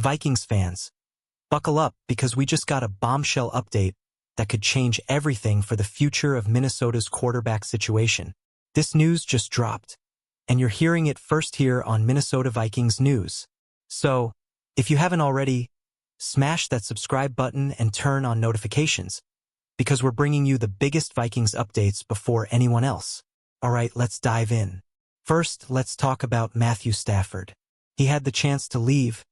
Vikings fans, buckle up because we just got a bombshell update that could change everything for the future of Minnesota's quarterback situation. This news just dropped, and you're hearing it first here on Minnesota Vikings News. So, if you haven't already, smash that subscribe button and turn on notifications, because we're bringing you the biggest Vikings updates before anyone else. Alright, let's dive in. First, let's talk about Matthew Stafford. He had the chance to leave,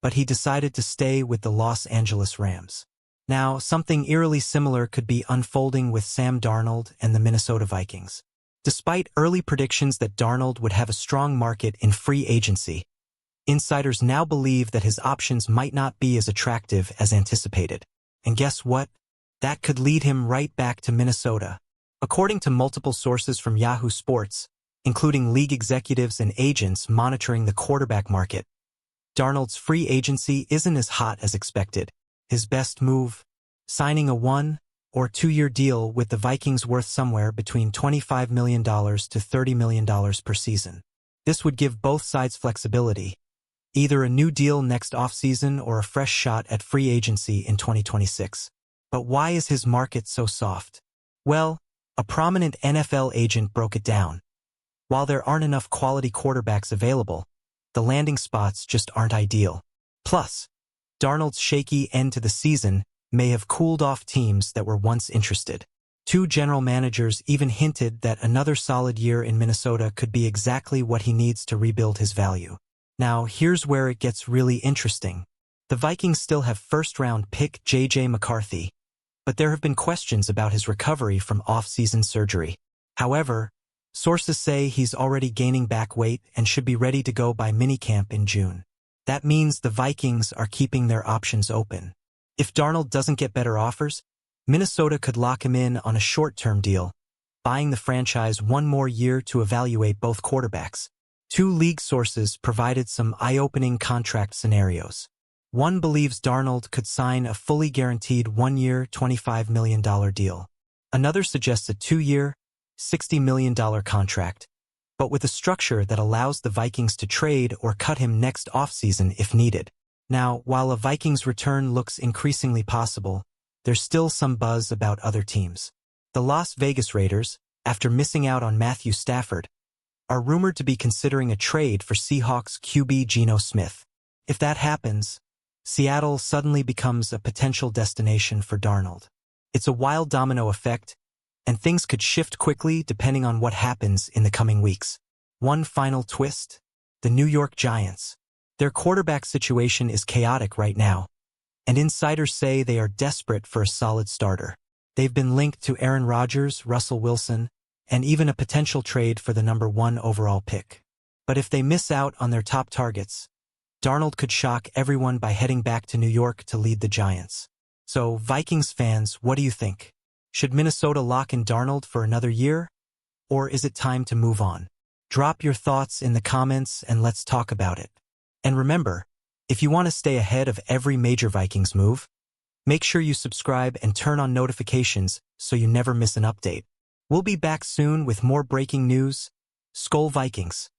but he decided to stay with the Los Angeles Rams. Now, something eerily similar could be unfolding with Sam Darnold and the Minnesota Vikings. Despite early predictions that Darnold would have a strong market in free agency, insiders now believe that his options might not be as attractive as anticipated. And guess what? That could lead him right back to Minnesota. According to multiple sources from Yahoo Sports, including league executives and agents monitoring the quarterback market, Darnold's free agency isn't as hot as expected. His best move? Signing a 1- or 2-year deal with the Vikings worth somewhere between $25 million to $30 million per season. This would give both sides flexibility, either a new deal next offseason or a fresh shot at free agency in 2026. But why is his market so soft? Well, a prominent NFL agent broke it down. While there aren't enough quality quarterbacks available, the landing spots just aren't ideal. Plus, Darnold's shaky end to the season may have cooled off teams that were once interested. Two general managers even hinted that another solid year in Minnesota could be exactly what he needs to rebuild his value. Now, here's where it gets really interesting. The Vikings still have first-round pick J.J. McCarthy, but there have been questions about his recovery from off-season surgery. However, sources say he's already gaining back weight and should be ready to go by minicamp in June. That means the Vikings are keeping their options open. If Darnold doesn't get better offers, Minnesota could lock him in on a short-term deal, buying the franchise one more year to evaluate both quarterbacks. Two league sources provided some eye-opening contract scenarios. One believes Darnold could sign a fully guaranteed 1-year, $25 million deal. Another suggests a 2-year, $60 million contract, but with a structure that allows the Vikings to trade or cut him next offseason if needed. Now, while a Vikings return looks increasingly possible, there's still some buzz about other teams. The Las Vegas Raiders, after missing out on Matthew Stafford, are rumored to be considering a trade for Seahawks QB Geno Smith. If that happens, Seattle suddenly becomes a potential destination for Darnold. It's a wild domino effect, and things could shift quickly depending on what happens in the coming weeks. One final twist: the New York Giants. Their quarterback situation is chaotic right now, and insiders say they are desperate for a solid starter. They've been linked to Aaron Rodgers, Russell Wilson, and even a potential trade for the number 1 overall pick. But if they miss out on their top targets, Darnold could shock everyone by heading back to New York to lead the Giants. So, Vikings fans, what do you think? Should Minnesota lock in Darnold for another year? Or is it time to move on? Drop your thoughts in the comments and let's talk about it. And remember, if you want to stay ahead of every major Vikings move, make sure you subscribe and turn on notifications so you never miss an update. We'll be back soon with more breaking news. Skol Vikings!